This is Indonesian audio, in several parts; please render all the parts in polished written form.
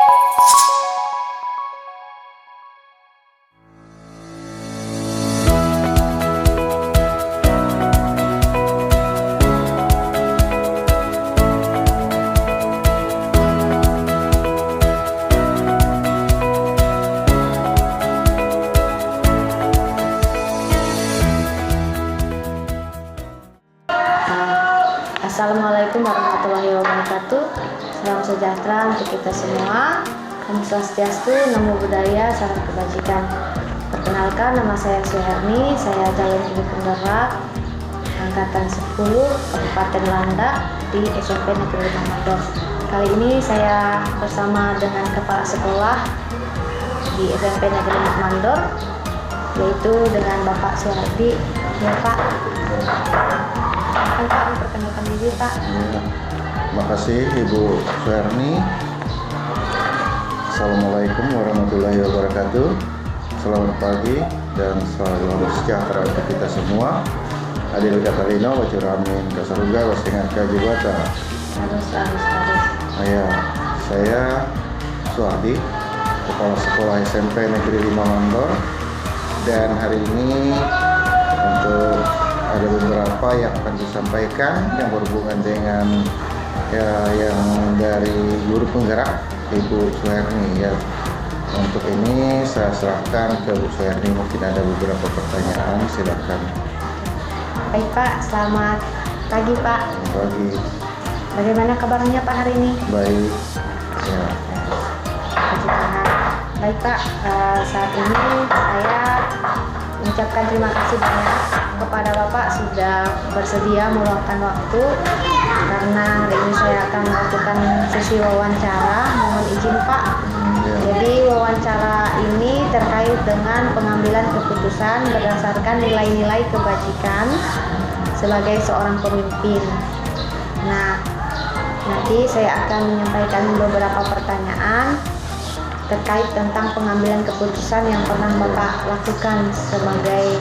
Assalamualaikum warahmatullahi wabarakatuh. Salam sejahtera untuk kita semua. Om Swastiastu, Namo Buddhaya, Salam Kebajikan. Perkenalkan, nama saya Suherni. Saya calon ibu penggerak angkatan 10 Kabupaten Landak di SMP Negeri 5 Mandor. Kali ini saya bersama dengan kepala sekolah di SMP Negeri 5 Mandor, yaitu dengan Bapak Suhardi. Ya Pak. Pak, perkenalkan diri Pak. Terima kasih Ibu Suherni. Assalamualaikum warahmatullahi wabarakatuh. Selamat pagi dan selalu sejahtera untuk kita semua. Adil Katalino, Wacuramin, Kasaruga, Wasingan Kajibata. Harus. Ya, saya Suhardi, Kepala Sekolah SMP Negeri 5 Mandor. Dan hari ini untuk ada beberapa yang akan disampaikan yang berhubungan dengan yang dari guru penggerak Ibu Suherni ya. Untuk ini saya serahkan ke Bu Suherni, mungkin ada beberapa pertanyaan, silakan. Baik Pak, selamat pagi Pak. Pagi. Bagaimana kabarnya Pak hari ini? Baik. Ya. Puji Tuhan. Baik Pak, saat ini saya mengucapkan terima kasih banyak kepada Bapak sudah bersedia meluangkan waktu, karena hari ini saya akan melakukan sesi wawancara. Mohon izin Pak. Jadi wawancara ini terkait dengan pengambilan keputusan berdasarkan nilai-nilai kebajikan sebagai seorang pemimpin. Nah, nanti saya akan menyampaikan beberapa pertanyaan terkait tentang pengambilan keputusan yang pernah Bapak lakukan sebagai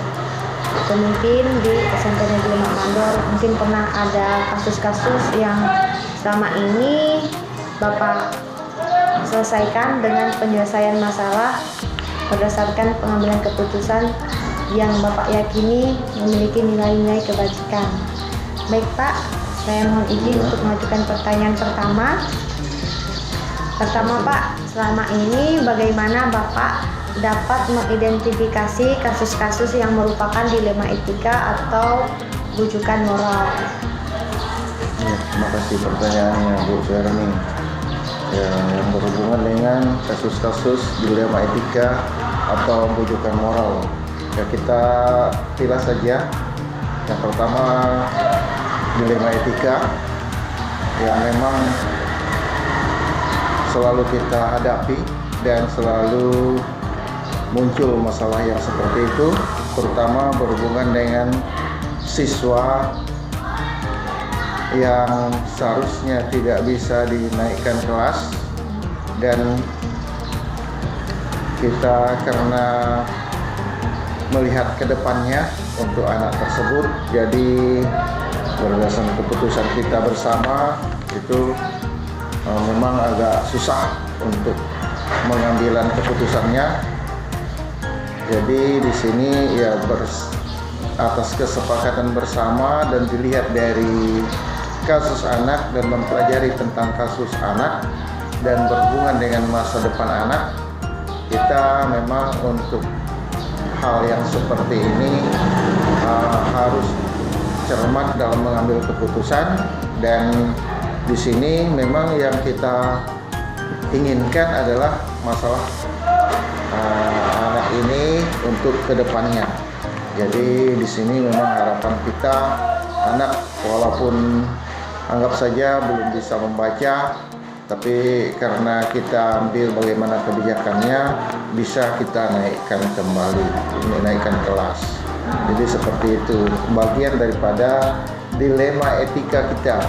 pemimpin di SMP Negeri 5 Mandor. Mungkin pernah ada kasus-kasus yang selama ini Bapak selesaikan dengan penyelesaian masalah berdasarkan pengambilan keputusan yang Bapak yakini memiliki nilai-nilai kebajikan. Baik Pak, saya mohon izin untuk mengajukan pertanyaan pertama. Pertama Pak, selama ini bagaimana Bapak dapat mengidentifikasi kasus-kasus yang merupakan dilema etika atau rujukan moral? Ya, terima kasih pertanyaannya Bu Suherni. Yang berhubungan dengan kasus-kasus dilema etika atau rujukan moral. Ya, kita pilah saja. Yang pertama, dilema etika yang memang selalu kita hadapi dan selalu muncul masalah yang seperti itu, terutama berhubungan dengan siswa yang seharusnya tidak bisa dinaikkan kelas, dan kita karena melihat ke depannya untuk anak tersebut, jadi berdasarkan keputusan kita bersama itu memang agak susah untuk mengambilan keputusannya. Jadi di sini ya atas kesepakatan bersama dan dilihat dari kasus anak dan mempelajari tentang kasus anak dan berhubungan dengan masa depan anak, kita memang untuk hal yang seperti ini harus cermat dalam mengambil keputusan. Dan di sini memang yang kita inginkan adalah masalah anak ini untuk kedepannya. Jadi di sini memang harapan kita anak walaupun anggap saja belum bisa membaca, tapi karena kita ambil bagaimana kebijakannya, bisa kita naikkan kembali, naikkan kelas. Jadi seperti itu, bagian daripada dilema etika kita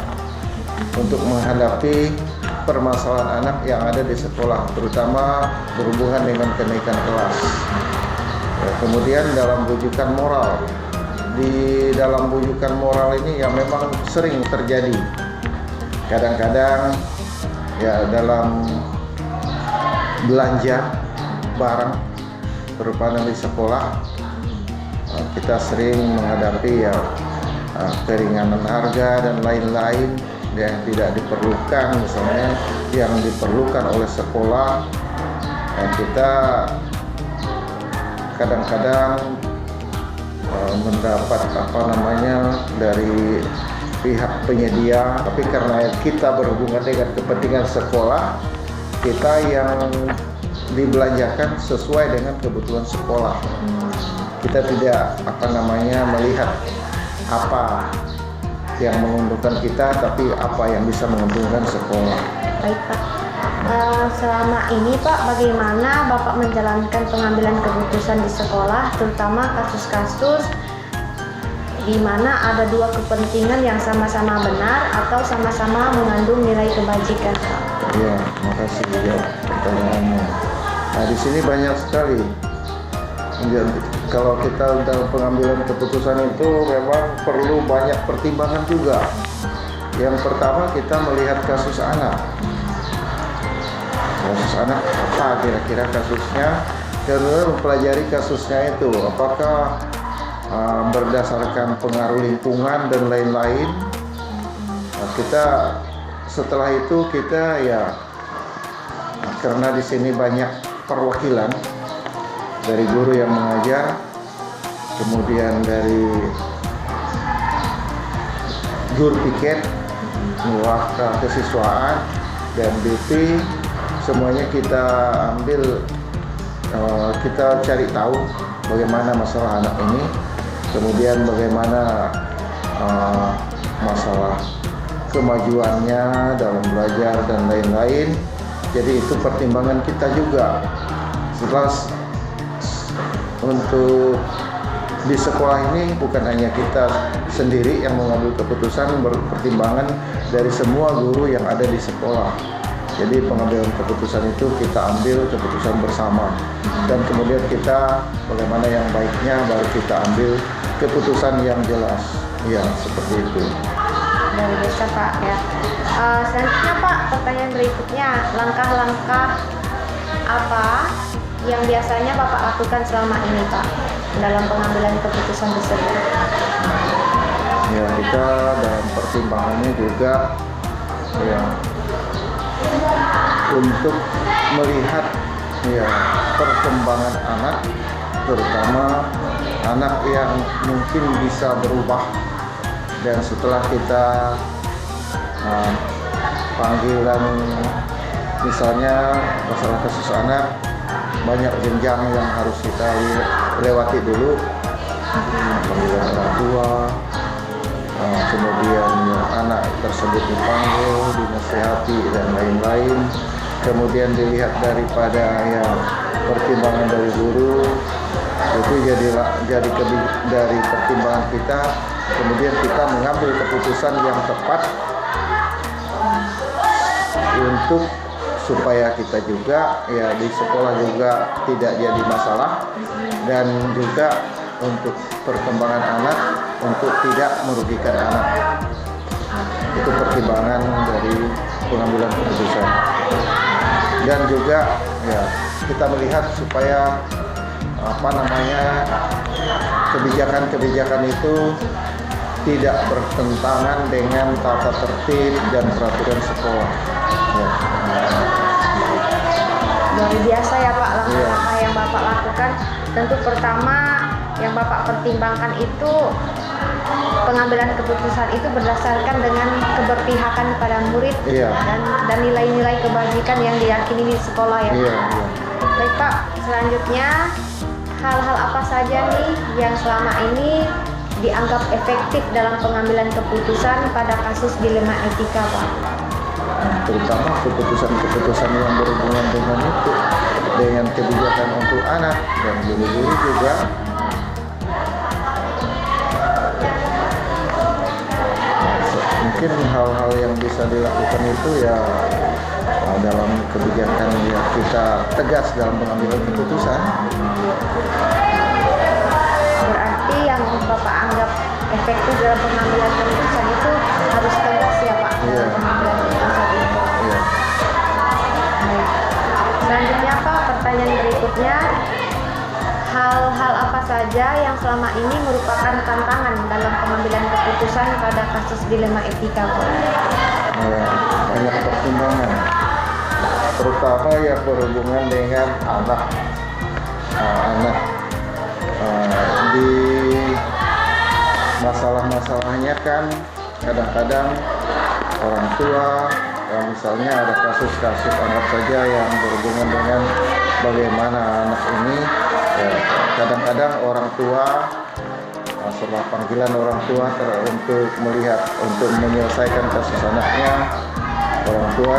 untuk menghadapi permasalahan anak yang ada di sekolah, terutama berhubungan dengan kenaikan kelas. Kemudian dalam rujukan moral, di dalam rujukan moral ini yang memang sering terjadi. Kadang-kadang ya dalam belanja barang terutama di sekolah. Kita sering menghadapi ya keringanan harga dan lain-lain yang tidak diperlukan, misalnya yang diperlukan oleh sekolah. Kita kadang-kadang mendapat dari pihak penyedia, tapi karena kita berhubungan dengan kepentingan sekolah, kita yang dibelanjakan sesuai dengan kebutuhan sekolah. Kita tidak melihat apa yang menguntungkan kita, tapi apa yang bisa menguntungkan sekolah. Baik Pak, selama ini Pak, bagaimana Bapak menjalankan pengambilan keputusan di sekolah, terutama kasus-kasus di mana ada dua kepentingan yang sama-sama benar atau sama-sama mengandung nilai kebajikan Pak? Ya, makasih ya pertanyaannya. Nah, di sini banyak sekali. Kalau kita dalam pengambilan keputusan itu memang perlu banyak pertimbangan juga. Yang pertama, kita melihat kasus anak. Kasus anak apa kira-kira kasusnya? Kita mempelajari kasusnya itu, apakah berdasarkan pengaruh lingkungan dan lain-lain. Nah, setelah itu kita karena di sini banyak perwakilan dari guru yang mengajar, kemudian dari guru piket, mewakili kesiswaan dan BP, semuanya kita ambil, kita cari tahu bagaimana masalah anak ini, kemudian bagaimana masalah kemajuannya dalam belajar dan lain-lain. Jadi itu pertimbangan kita juga. Setelah untuk di sekolah ini bukan hanya kita sendiri yang mengambil keputusan, pertimbangan dari semua guru yang ada di sekolah. Jadi pengambilan keputusan itu kita ambil keputusan bersama, dan kemudian kita bagaimana yang baiknya baru kita ambil keputusan yang jelas. Ya, seperti itu. Luar biasa Pak ya. Selanjutnya Pak, pertanyaan berikutnya, langkah-langkah apa yang biasanya Bapak lakukan selama ini Pak dalam pengambilan keputusan tersebut? Ya, kita dalam pertimbangannya juga untuk melihat perkembangan anak, terutama anak yang mungkin bisa berubah, dan setelah kita panggilan misalnya masalah kasus anak, banyak jenjang yang harus kita lewati dulu, panggilan orang tua, kemudian anak tersebut dipanggil, dinasihati dan lain-lain, kemudian dilihat daripada pertimbangan dari guru, itu jadi dari pertimbangan kita, kemudian kita mengambil keputusan yang tepat untuk supaya kita juga di sekolah juga tidak jadi masalah, dan juga untuk perkembangan anak, untuk tidak merugikan anak. Itu pertimbangan dari pengambilan keputusan. Dan juga kita melihat supaya kebijakan-kebijakan itu tidak bertentangan dengan tata tertib dan peraturan sekolah. Luar biasa ya Pak, langkah-langkah yang Bapak lakukan. Tentu pertama yang Bapak pertimbangkan itu pengambilan keputusan itu berdasarkan dengan keberpihakan kepada murid dan nilai-nilai kebajikan yang diyakini di sekolah ya Pak. Baik Pak, selanjutnya hal-hal apa saja nih yang selama ini dianggap efektif dalam pengambilan keputusan pada kasus dilema etika Pak? Terutama keputusan-keputusan yang berhubungan dengan kebijakan untuk anak dan guru-guru juga. Mungkin hal-hal yang bisa dilakukan itu dalam kebijakan yang kita tegas dalam pengambilan keputusan. Berarti yang Bapak anggap efektif dalam pengambilan keputusan itu harus tegas ya Pak dalam pengambilan keputusan itu. Baik. Selanjutnya hal-hal apa saja yang selama ini merupakan tantangan dalam pengambilan keputusan pada kasus dilema etika, Pak? Banyak pertimbangan, terutama yang berhubungan dengan anak. Di masalah-masalahnya kan kadang-kadang orang tua, misalnya ada kasus-kasus anggap saja yang berhubungan dengan bagaimana anak ini, kadang-kadang orang tua setelah panggilan orang tua untuk melihat, untuk menyelesaikan kasus anaknya, orang tua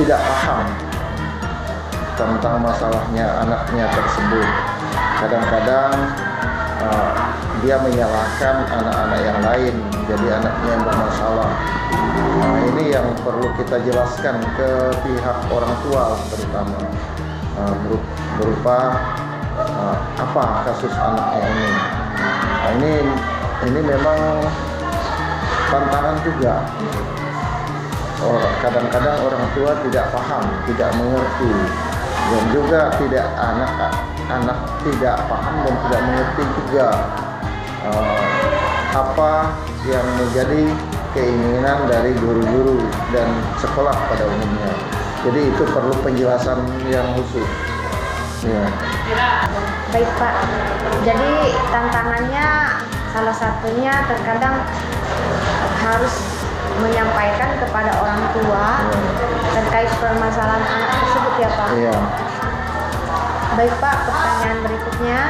tidak paham tentang masalahnya anaknya tersebut. Kadang-kadang dia menyalahkan anak-anak yang lain, jadi anaknya yang bermasalah. Ini yang perlu kita jelaskan ke pihak orang tua, terutama berupa apa kasus anaknya ini. Ini memang tantangan juga. Kadang-kadang orang tua tidak paham, tidak mengerti, dan juga anak tidak paham dan tidak mengerti juga apa yang menjadi keinginan dari guru-guru dan sekolah pada umumnya. Jadi itu perlu penjelasan yang khusus. Ya. Baik, Pak. Jadi tantangannya salah satunya terkadang harus menyampaikan kepada orang tua terkait permasalahan anak tersebut, ya, Pak? Iya. Baik, Pak, pertanyaan berikutnya,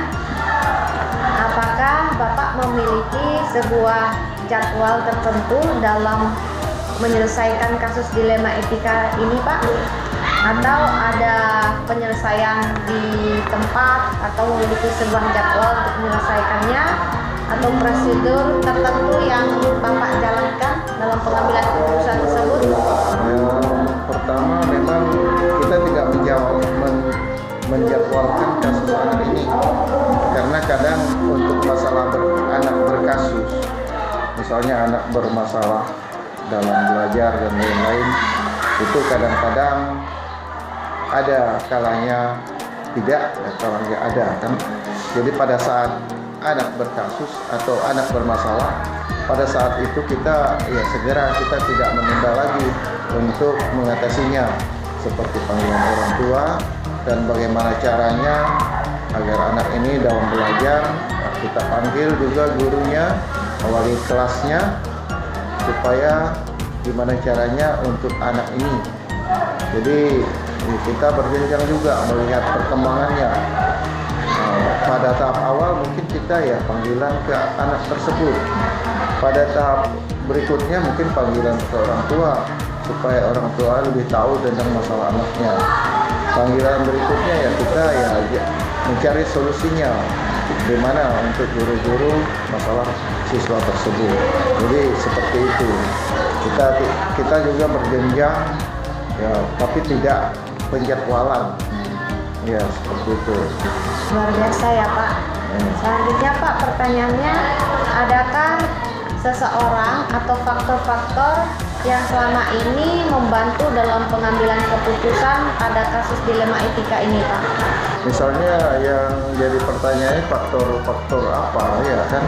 apakah Bapak memiliki sebuah jadwal tertentu dalam menyelesaikan kasus dilema etika ini, Pak? Atau ada penyelesaian di tempat, atau memiliki sebuah jadwal untuk menyelesaikannya, atau prosedur tertentu yang Bapak jalankan dalam pengambilan keputusan tersebut? Pertama, memang kita tidak menjadwalkan kasus anak ini, karena kadang untuk masalah anak berkasus, misalnya anak bermasalah dalam belajar dan lain-lain, itu kadang-kadang ada kalanya tidak, kalanya ada kan. Jadi pada saat anak berkasus atau anak bermasalah, pada saat itu kita segera, kita tidak menunda lagi untuk mengatasinya, seperti panggilan orang tua dan bagaimana caranya agar anak ini dalam belajar. Kita panggil juga gurunya, wali kelasnya, supaya gimana caranya untuk anak ini. Jadi kita berjenjang juga melihat perkembangannya. Pada tahap awal mungkin kita panggilan ke anak tersebut. Pada tahap berikutnya mungkin panggilan ke orang tua, supaya orang tua lebih tahu tentang masalah anaknya. Panggilan berikutnya kita mencari solusinya, gimana untuk guru-guru masalah siswa tersebut. Jadi seperti itu. Kita juga berjenjang, tapi tidak penjadwalan. Ya, seperti itu. Luar biasa ya, Pak. Selanjutnya, Pak, pertanyaannya, adakah seseorang atau faktor-faktor yang selama ini membantu dalam pengambilan keputusan pada kasus dilema etika ini, Pak? Misalnya yang jadi pertanyaannya faktor-faktor apa, ya kan?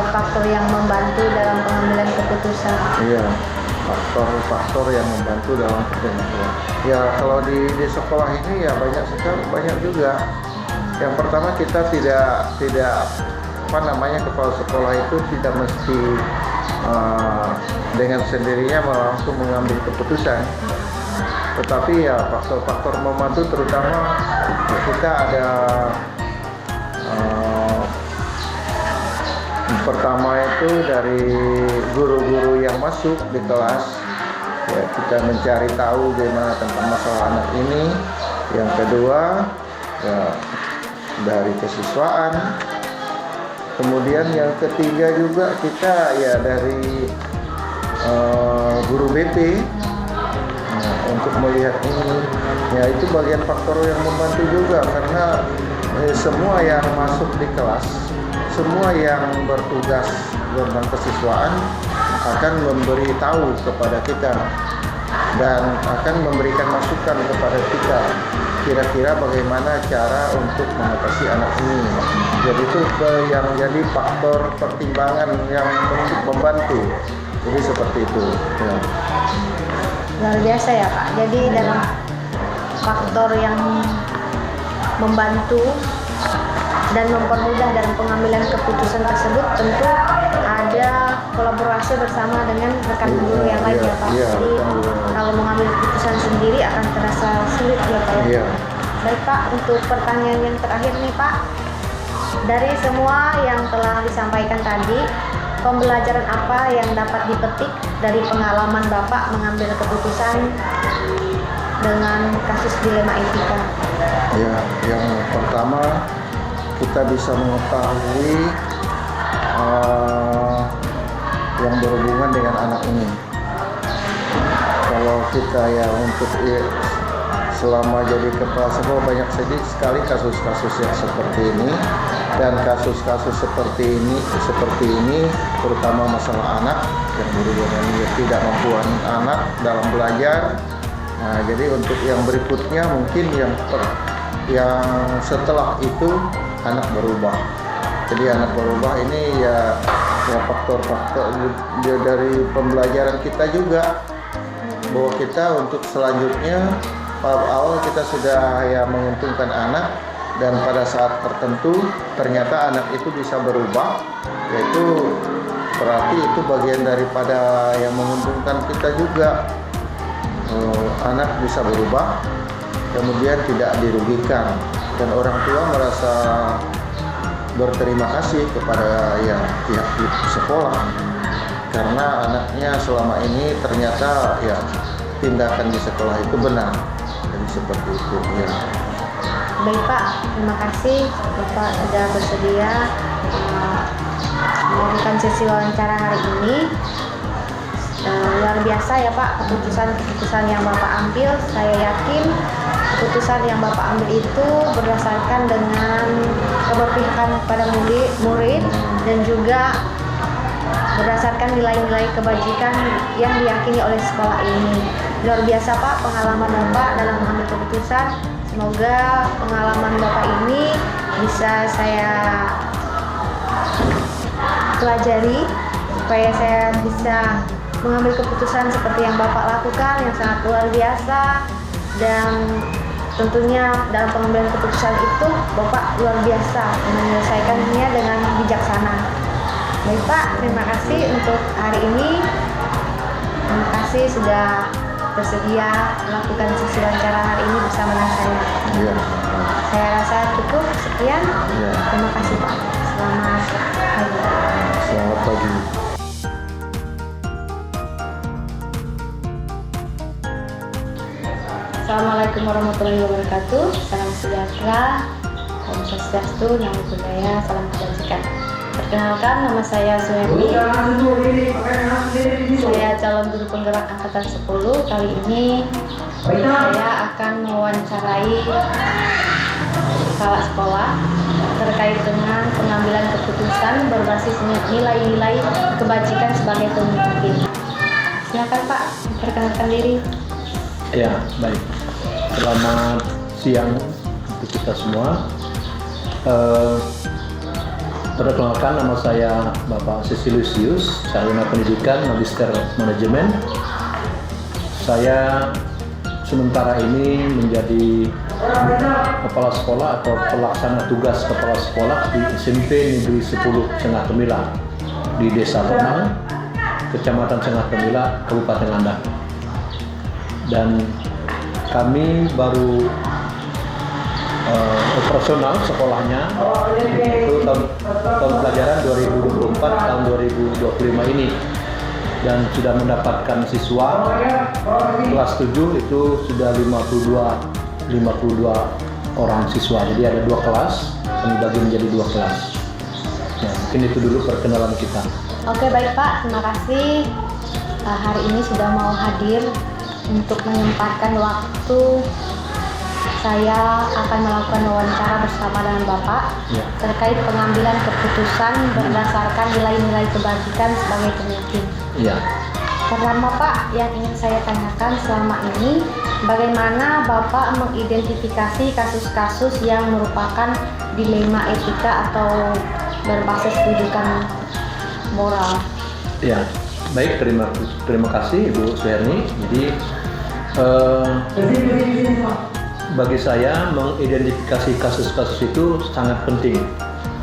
Faktor yang membantu dalam pengambilan keputusan. Iya, faktor-faktor yang membantu dalam pengambilan. Ya, kalau di sekolah ini banyak juga. Yang pertama, kita tidak kepala sekolah itu tidak mesti dengan sendirinya langsung mengambil keputusan. Tetapi faktor-faktor membantu, terutama kita ada pertama itu dari guru-guru yang masuk di kelas. Kita mencari tahu bagaimana tentang masalah anak ini. Yang kedua, dari kesiswaan. Kemudian yang ketiga juga kita dari guru BP untuk melihat ini. Itu bagian faktor yang membantu juga, karena semua yang masuk di kelas, semua yang bertugas tentang kesiswaan akan memberi tahu kepada kita dan akan memberikan masukan kepada kita kira-kira bagaimana cara untuk mengatasi anak ini. Jadi itu yang jadi faktor pertimbangan yang untuk membantu. Jadi seperti itu. Ya. Luar biasa ya Pak. Jadi dalam faktor yang membantu dan mempermudah dalam pengambilan keputusan tersebut tentu ada kolaborasi bersama dengan rekan guru yang lain ya Pak. Iya, Jadi kalau mengambil keputusan sendiri akan terasa sulit ya Pak. Iya. Baik Pak, untuk pertanyaan yang terakhir nih Pak, dari semua yang telah disampaikan tadi, pembelajaran apa yang dapat dipetik dari pengalaman Bapak mengambil keputusan dengan kasus dilema etika? Ya, yang pertama kita bisa mengetahui yang berhubungan dengan anak ini. Kalau kita ya untuk selama jadi kepala sekolah banyak sekali kasus-kasus yang seperti ini, dan kasus-kasus seperti ini terutama masalah anak yang berhubungan dengan tidak mampuan anak dalam belajar. Nah, jadi untuk yang berikutnya mungkin yang setelah itu anak berubah. Jadi anak berubah ini ya faktor-faktor dari pembelajaran kita juga, bahwa kita untuk selanjutnya awal kita sudah ya menguntungkan anak, dan pada saat tertentu ternyata anak itu bisa berubah, yaitu berarti itu bagian daripada yang menguntungkan kita juga. Anak bisa berubah, kemudian tidak dirugikan, dan orang tua merasa berterima kasih kepada pihak sekolah karena anaknya selama ini ternyata ya tindakan di sekolah itu benar. Jadi seperti itu ya. Baik Pak, terima kasih Bapak sudah bersedia melakukan sesi wawancara hari ini. Luar biasa ya Pak, keputusan yang Bapak ambil. Saya yakin keputusan yang Bapak ambil itu berdasarkan dengan keberpihakan kepada murid dan juga berdasarkan nilai-nilai kebajikan yang diyakini oleh sekolah ini. Luar biasa Pak pengalaman Bapak dalam mengambil keputusan. Semoga pengalaman Bapak ini bisa saya pelajari supaya saya bisa mengambil keputusan seperti yang Bapak lakukan yang sangat luar biasa, dan tentunya dalam pengambilan keputusan itu Bapak luar biasa menyelesaikannya dengan bijaksana. Baik Pak, terima kasih untuk hari ini. Terima kasih sudah bersedia melakukan sesi wawancara hari ini bersama dengan saya. Ya. Saya rasa cukup sekian. Ya. Terima kasih Pak. Selamat pagi. Selamat pagi. Assalamualaikum warahmatullahi wabarakatuh. Salam sejahtera, Om Swastiastu, Namo Buddhaya, salam kebajikan. Perkenalkan, nama saya Suemi. Saya calon guru penggerak angkatan 10. Kali ini saya akan mewawancarai kepala sekolah terkait dengan pengambilan keputusan berbasis nilai-nilai kebajikan sebagai pemimpin. Silakan Pak, perkenalkan diri. Ya, baik. Selamat siang untuk kita semua. Perkenalkan, nama saya Bapak Sisilius, Sarjana Pendidikan Magister Manajemen. Saya sementara ini menjadi kepala sekolah atau pelaksana tugas kepala sekolah di SMP Negeri 10 Sengah Kemilang di Desa Lemang, Kecamatan Sengah Kemilang, Kabupaten Landak. Dan kami baru operasional sekolahnya itu tahun pelajaran 2024 tahun 2025 ini, dan sudah mendapatkan siswa kelas 7 itu sudah 52 orang siswa. Jadi ada 2 kelas, kami bagi menjadi 2 kelas. Ya, mungkin itu dulu perkenalan kita. Oke, baik Pak, terima kasih hari ini sudah mau hadir untuk menyempatkan waktu. Saya akan melakukan wawancara bersama dengan Bapak terkait pengambilan keputusan berdasarkan nilai-nilai kebajikan sebagai pemimpin. Iya. Pertama Pak, yang ingin saya tanyakan selama ini, bagaimana Bapak mengidentifikasi kasus-kasus yang merupakan dilema etika atau berbasis rujukan moral? Ya, baik, terima kasih Ibu Suherni. Jadi bagi saya mengidentifikasi kasus-kasus itu sangat penting.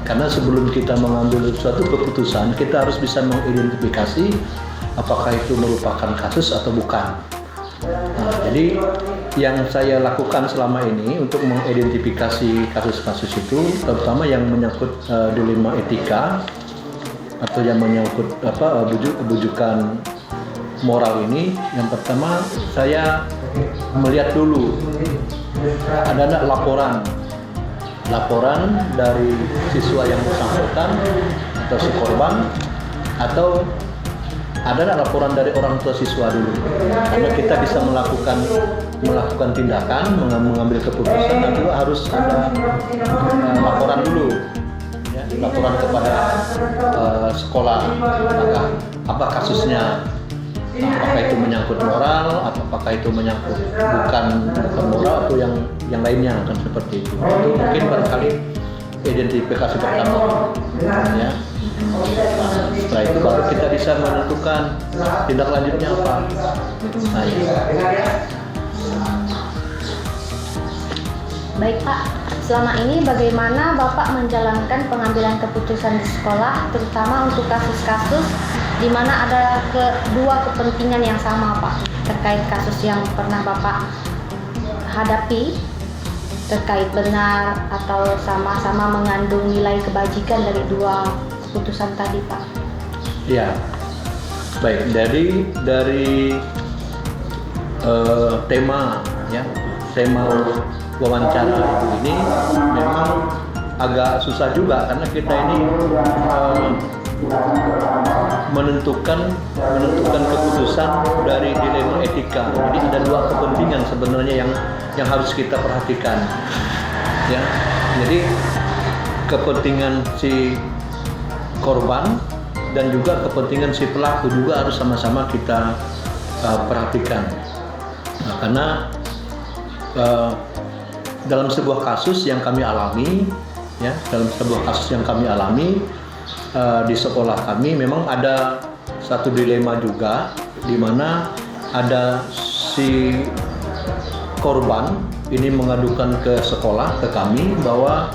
Karena sebelum kita mengambil suatu keputusan, kita harus bisa mengidentifikasi apakah itu merupakan kasus atau bukan. Nah, jadi yang saya lakukan selama ini untuk mengidentifikasi kasus-kasus itu, terutama yang menyangkut dilema etika atau yang menyangkut bujukan moral ini, yang pertama saya melihat dulu ada laporan dari siswa yang bersangkutan atau si korban, atau ada laporan dari orang tua siswa dulu, karena kita bisa melakukan tindakan, mengambil keputusan, dan juga harus ada laporan dulu, ya, laporan kepada sekolah, apa kasusnya, apakah itu menyangkut moral, apakah itu menyangkut bukan moral atau yang lainnya, kan seperti itu. Itu mungkin barangkali identifikasi pertama, ya. Setelah itu baru kita bisa menentukan tindak lanjutnya apa. Nah, ya. Baik Pak, selama ini bagaimana Bapak menjalankan pengambilan keputusan di sekolah, terutama untuk kasus-kasus di mana ada kedua kepentingan yang sama Pak, terkait kasus yang pernah Bapak hadapi, terkait benar atau sama-sama mengandung nilai kebajikan dari dua keputusan tadi Pak? Ya, baik, dari tema wawancara Ibu ini memang agak susah juga, karena kita ini menentukan keputusan dari dilema etika. Jadi ada dua kepentingan sebenarnya yang harus kita perhatikan, ya. Jadi kepentingan si korban dan juga kepentingan si pelaku juga harus sama-sama kita perhatikan. Nah, karena dalam sebuah kasus yang kami alami, ya, di sekolah kami memang ada satu dilema juga, di mana ada si korban ini mengadukan ke sekolah, ke kami, bahwa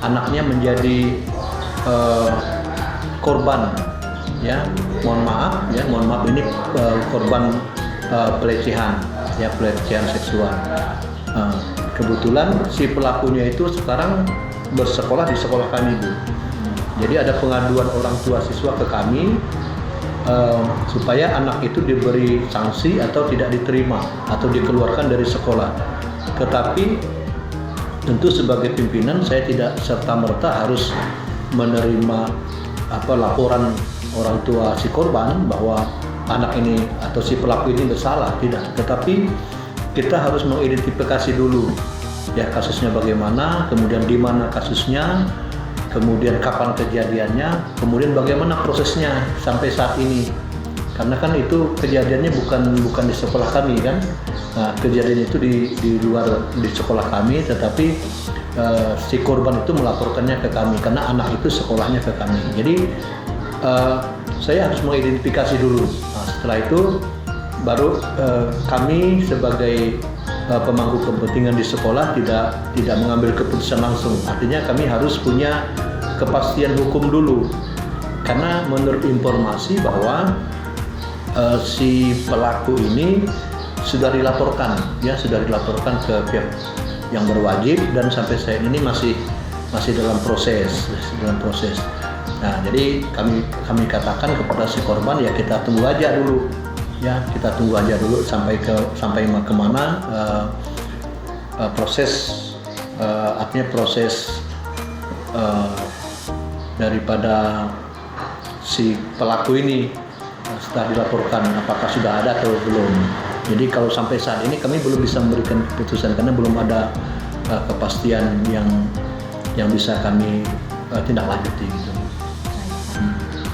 anaknya menjadi korban, ya, mohon maaf ini korban pelecehan seksual. Kebetulan si pelakunya itu sekarang bersekolah di sekolah kami, Bu. Jadi ada pengaduan orang tua siswa ke kami supaya anak itu diberi sanksi atau tidak diterima atau dikeluarkan dari sekolah. Tetapi tentu sebagai pimpinan saya tidak serta-merta harus menerima laporan orang tua si korban bahwa anak ini atau si pelaku ini bersalah, tidak. Tetapi kita harus mengidentifikasi dulu, ya, kasusnya bagaimana, kemudian di mana kasusnya, kemudian kapan kejadiannya, kemudian bagaimana prosesnya sampai saat ini. Karena kan itu kejadiannya bukan di sekolah kami, kan. Nah, kejadian itu di luar di sekolah kami, tetapi si korban itu melaporkannya ke kami karena anak itu sekolahnya ke kami. Jadi saya harus mengidentifikasi dulu. Nah, setelah itu baru kami sebagai pemangku kepentingan di sekolah tidak mengambil keputusan langsung. Artinya kami harus punya kepastian hukum dulu, karena menurut informasi bahwa si pelaku ini sudah dilaporkan ke pihak yang berwajib, dan sampai saat ini masih dalam proses. Nah, jadi kami katakan kepada si korban, ya kita tunggu aja dulu. Ya, kita tunggu aja dulu sampai kemana proses, artinya proses daripada si pelaku ini setelah dilaporkan apakah sudah ada atau belum. Jadi kalau sampai saat ini kami belum bisa memberikan keputusan karena belum ada kepastian yang bisa kami tindak lanjuti gitu.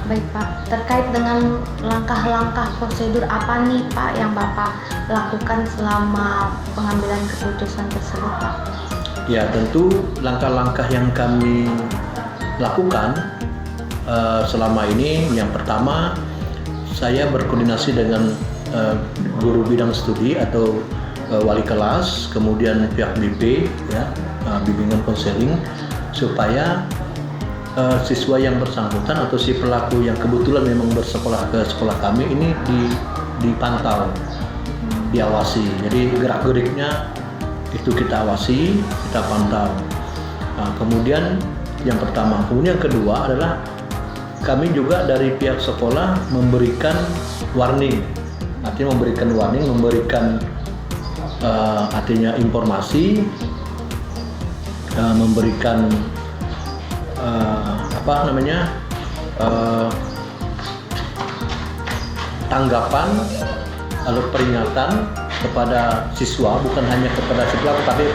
Baik Pak, terkait dengan langkah-langkah prosedur apa nih Pak yang Bapak lakukan selama pengambilan keputusan tersebut Pak? Ya, tentu langkah-langkah yang kami lakukan selama ini, yang pertama saya berkoordinasi dengan guru bidang studi atau wali kelas, kemudian pihak BP, ya, bimbingan konseling, supaya siswa yang bersangkutan atau si pelaku yang kebetulan memang bersekolah ke sekolah kami ini dipantau, diawasi. Jadi gerak-geriknya itu kita awasi, kita pantau. Nah, kemudian yang pertama, kemudian yang kedua adalah kami juga dari pihak sekolah memberikan warning, artinya memberikan artinya informasi, memberikan tanggapan lalu peringatan kepada siswa, bukan hanya kepada siswa tapi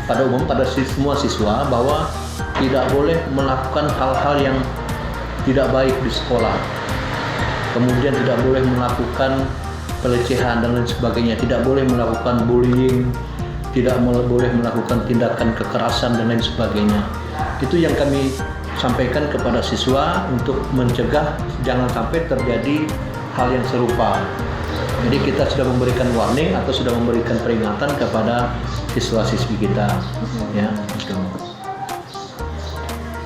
pada umum pada semua siswa, bahwa tidak boleh melakukan hal-hal yang tidak baik di sekolah, kemudian tidak boleh melakukan pelecehan dan lain sebagainya, tidak boleh melakukan bullying, tidak boleh melakukan tindakan kekerasan dan lain sebagainya. Itu yang kami sampaikan kepada siswa untuk mencegah jangan sampai terjadi hal yang serupa. Jadi kita sudah memberikan warning atau sudah memberikan peringatan kepada siswa-siswi kita, ya. Gitu.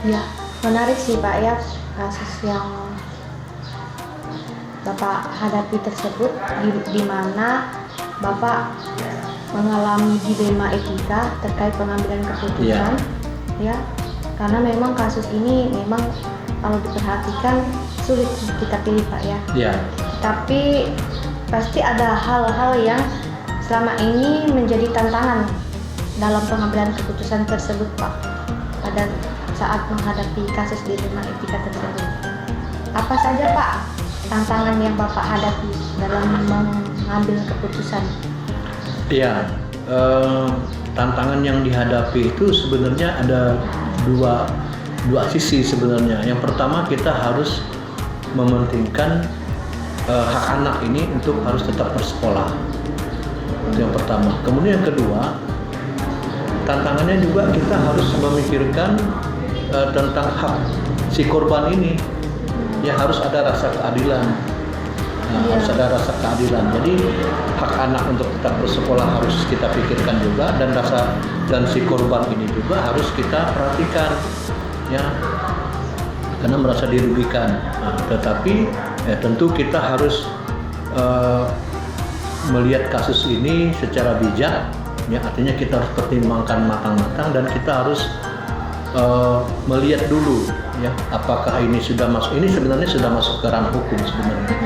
Ya, menarik sih Pak ya, kasus yang Bapak hadapi tersebut, di mana Bapak mengalami dilema etika terkait pengambilan keputusan, ya, karena memang kasus ini memang kalau diperhatikan sulit kita pilih Pak ya. Ya. Tapi pasti ada hal-hal yang selama ini menjadi tantangan dalam pengambilan keputusan tersebut Pak, pada saat menghadapi kasus dilema etika tersebut. Apa saja Pak tantangan yang Bapak hadapi dalam mengambil keputusan? Ya, tantangan yang dihadapi itu sebenarnya ada dua sisi sebenarnya. Yang pertama, kita harus mementingkan hak anak ini untuk harus tetap bersekolah. Itu yang pertama. Kemudian yang kedua, tantangannya juga kita harus memikirkan tentang hak si korban ini. Ya, harus ada rasa keadilan. Harus ada rasa keadilan. Jadi hak anak untuk tetap bersekolah harus kita pikirkan juga, dan si korban ini juga harus kita perhatikan, ya, karena merasa dirugikan. Tetapi tentu kita harus melihat kasus ini secara bijak, ya, artinya kita harus pertimbangkan matang-matang dan kita harus melihat dulu, ya, apakah ini sebenarnya sudah masuk ke ranah hukum sebenarnya.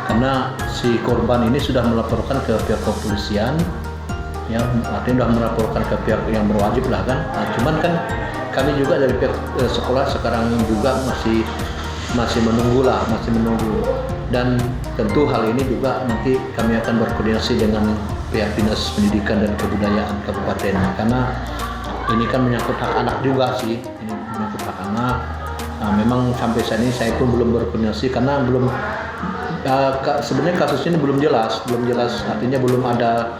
Karena si korban ini sudah melaporkan ke pihak kepolisian, ya, artinya sudah melaporkan ke pihak yang berwajib lah kan. Nah, cuman kan kami juga dari pihak sekolah sekarang juga masih menunggu. Dan tentu hal ini juga nanti kami akan berkoordinasi dengan pihak Dinas Pendidikan dan Kebudayaan Kabupaten, karena ini kan menyangkut hak anak juga sih. Ini menyangkut hak anak. Nah, memang sampai saat ini saya pun belum berkoordinasi karena sebenarnya kasusnya ini belum jelas, artinya belum ada,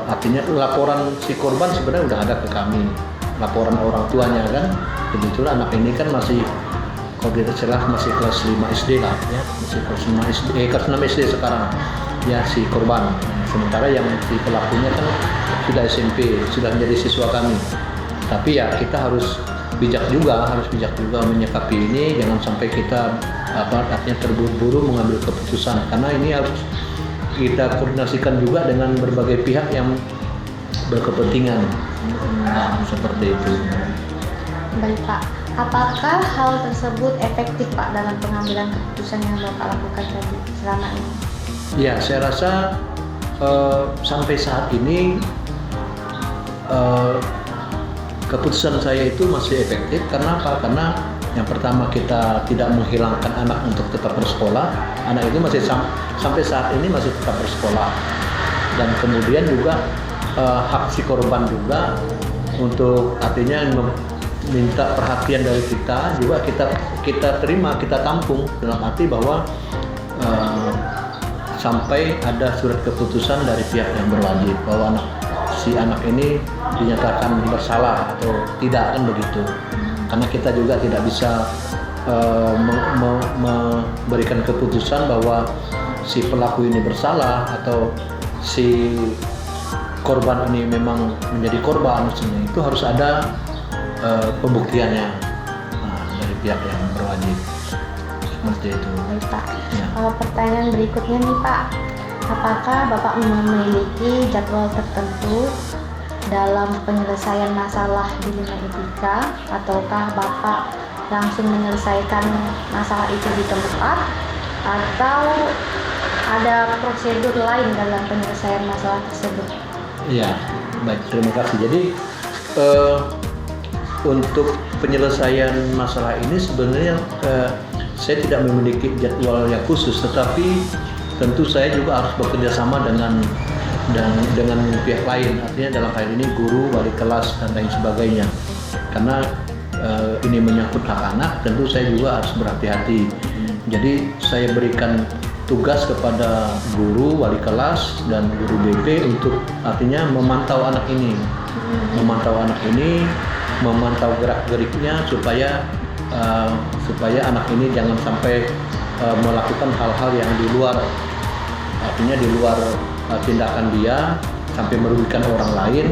artinya laporan si korban sebenarnya udah ada ke kami, laporan orang tuanya kan. Kebetulan anak ini kan masih, kalau tidak salah masih kelas 5 SD lah, ya, masih kelas 6 SD sekarang, ya, si korban. Sementara yang si pelakunya kan sudah SMP, sudah menjadi siswa kami. Tapi ya kita harus bijak juga menyikapi ini, jangan sampai kita artinya terburu-buru mengambil keputusan, karena ini harus kita koordinasikan juga dengan berbagai pihak yang berkepentingan. Nah, seperti itu. Baik Pak, apakah hal tersebut efektif Pak dalam pengambilan keputusan yang Bapak lakukan tadi selama ini? Ya, saya rasa sampai saat ini keputusan saya itu masih efektif. Karena apa? Karena yang pertama, kita tidak menghilangkan anak untuk tetap bersekolah. Anak itu masih sampai saat ini masih tetap bersekolah. Dan kemudian juga hak si korban juga untuk artinya minta perhatian dari kita juga kita terima, kita tampung dalam arti bahwa sampai ada surat keputusan dari pihak yang berwajib bahwa si anak ini dinyatakan bersalah atau tidak, kan begitu. Karena kita juga tidak bisa memberikan keputusan bahwa si pelaku ini bersalah atau si korban ini memang menjadi korban. Itu harus ada pembuktiannya dari pihak yang berwajib, seperti itu. Baik Pak. Ya. Pertanyaan berikutnya nih Pak, apakah Bapak memiliki jadwal tertentu dalam penyelesaian masalah di lima etika, ataukah Bapak langsung menyelesaikan masalah itu di tempat, atau ada prosedur lain dalam penyelesaian masalah tersebut? Iya, baik, terima kasih. Jadi untuk penyelesaian masalah ini sebenarnya saya tidak memiliki jadwal yang khusus, tetapi tentu saya juga harus bekerja sama dengan pihak lain, artinya dalam hal ini guru, wali kelas dan lain sebagainya. Karena ini menyangkut hak anak, tentu saya juga harus berhati-hati. Jadi saya berikan tugas kepada guru, wali kelas dan guru BP untuk artinya memantau anak ini, memantau gerak-geriknya supaya anak ini jangan sampai melakukan hal-hal yang di luar, artinya di luar tindakan dia sampai merugikan orang lain,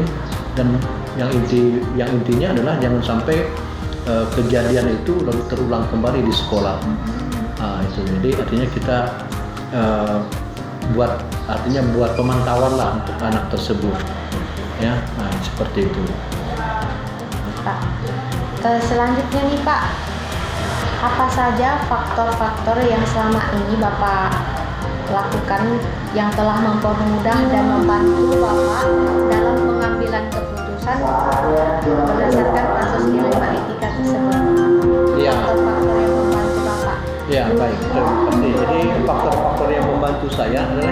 dan yang intinya adalah jangan sampai kejadian itu lalu terulang kembali di sekolah. Itu jadi artinya kita buat pemantauan lah untuk anak tersebut, ya. Seperti itu. Pak, selanjutnya nih Pak, apa saja faktor-faktor yang selama ini Bapak lakukan yang telah mempermudah dan membantu Bapak dalam pengambilan keputusan berdasarkan kasus dilema etika tersebut? Iya. Faktor-faktor yang membantu Bapak. Ya, baik, terima kasih. Jadi faktor-faktor yang membantu saya adalah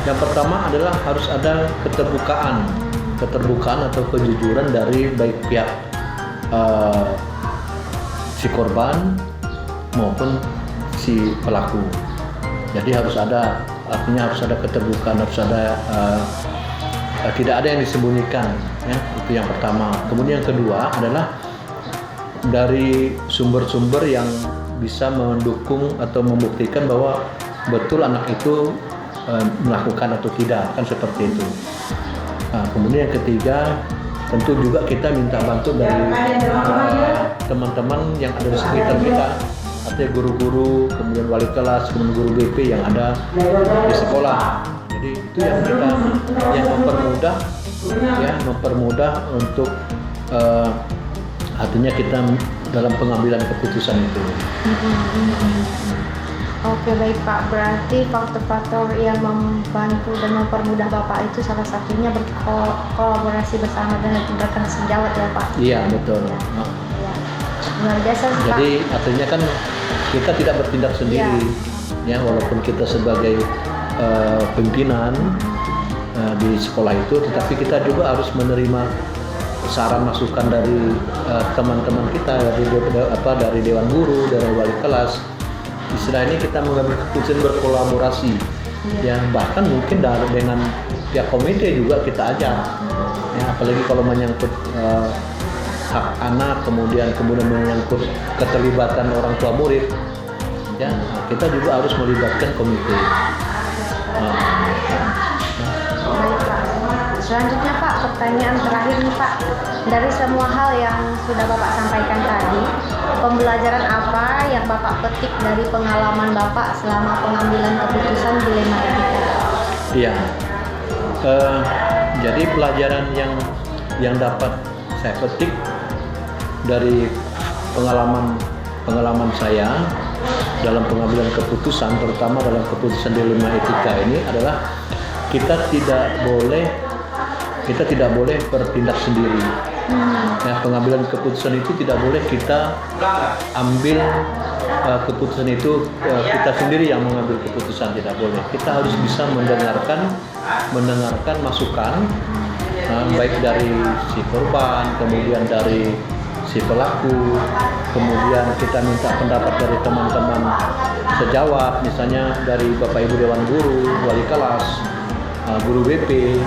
yang pertama adalah harus ada keterbukaan atau kejujuran dari baik pihak si korban maupun si pelaku. Jadi harus ada keterbukaan, harus ada tidak ada yang disembunyikan, ya. Itu yang pertama. Kemudian yang kedua adalah dari sumber-sumber yang bisa mendukung atau membuktikan bahwa betul anak itu melakukan atau tidak, kan seperti itu. Kemudian yang ketiga, tentu juga kita minta bantu dari teman-teman yang ada di sekitar kita, artinya guru-guru, kemudian wali kelas, kemudian guru BP yang ada di sekolah. Jadi itu yang mempermudah untuk artinya kita dalam pengambilan keputusan itu. Oke, baik Pak, berarti faktor-faktor yang membantu dan mempermudah Bapak itu salah satunya berkolaborasi bersama dengan tindakan sejawat ya Pak? Iya, betul. Ya. Luar biasa Pak. Jadi artinya kan kita tidak bertindak sendiri, ya, walaupun kita sebagai pimpinan di sekolah itu, tetapi kita juga harus menerima saran masukan dari teman-teman kita, dari dewan guru, dari wali kelas. Istilah ini kita mengambil keputusan berkolaborasi, ya, bahkan mungkin dengan pihak komite juga kita ajak, ya, apalagi kalau menyangkut hak anak, kemudian menyangkut keterlibatan orang tua murid, ya, kita juga harus melibatkan komite. Baik Pak. Selanjutnya Pak, pertanyaan terakhir nih Pak, dari semua hal yang sudah Bapak sampaikan tadi, pembelajaran apa yang Bapak petik dari pengalaman Bapak selama pengambilan keputusan dilema etika? Iya, jadi pelajaran yang dapat saya petik dari pengalaman saya dalam pengambilan keputusan, terutama dalam keputusan dilema etika ini adalah kita tidak boleh bertindak sendiri. Ya, pengambilan keputusan itu tidak boleh kita ambil keputusan itu kita sendiri yang mengambil keputusan, tidak boleh. Kita harus bisa mendengarkan masukan baik dari si korban, kemudian dari si pelaku, kemudian kita minta pendapat dari teman-teman sejawat, misalnya dari Bapak Ibu Dewan Guru, Wali Kelas, Guru BP,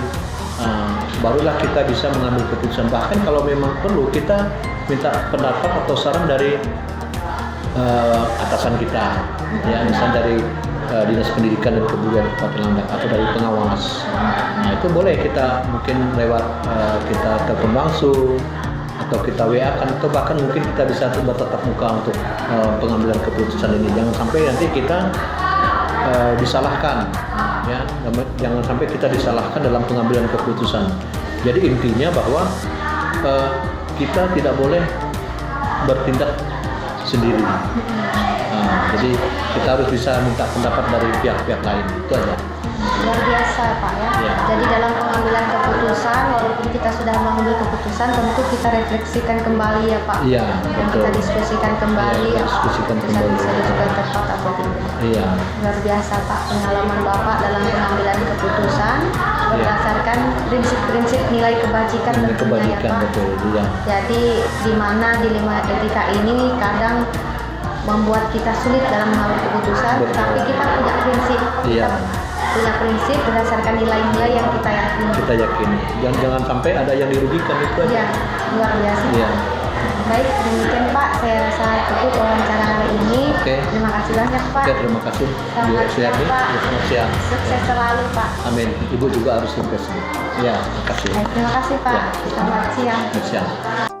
barulah kita bisa mengambil keputusan. Bahkan kalau memang perlu kita minta pendapat atau saran dari atasan kita, ya misalnya dari Dinas Pendidikan dan Kebudayaan Kabupaten Landak atau dari pengawas. Nah itu boleh kita mungkin lewat kita telepon langsung atau kita WA kan, atau bahkan mungkin kita bisa bertatap muka untuk pengambilan keputusan ini. Jangan sampai nanti kita disalahkan, ya jangan sampai kita disalahkan dalam pengambilan keputusan. Jadi intinya bahwa kita tidak boleh bertindak sendiri. Jadi kita harus bisa minta pendapat dari pihak-pihak lain, itu aja. Luar biasa Pak ya. Ya. Jadi dalam pengambilan keputusan, walaupun kita sudah mengambil keputusan, tentu kita refleksikan kembali ya Pak. Iya, Dan betul. kita diskusikan kembali Iya, diskusikan keputusan kembali. bisa dilakukan tepat atau tidak. Iya. Luar biasa Pak pengalaman Bapak dalam pengambilan keputusan berdasarkan prinsip-prinsip nilai kebajikan Ini tentunya ya kebajikan, Pak. betul. Iya. Jadi di mana dilema etika ini kadang membuat kita sulit dalam mengambil keputusan, Betul. tapi kita punya prinsip. Iya. Kita punya prinsip berdasarkan nilai-nilai yang kita yakini. Kita yakini. Jangan sampai ada yang dirugikan, itu aja. Iya, luar biasa. Iya. Baik, demikian Pak, saya rasa cukup wawancara hari ini. Oke. Terima kasih banyak Pak. Oke, terima kasih. Selamat Bu Suyati. siang, Pak. Selamat siang. Sukses selalu Pak. Amin. Ibu juga harus sukses. Ya, terima kasih. Baik, terima kasih Pak. Ya. Selamat siang. Selamat siang.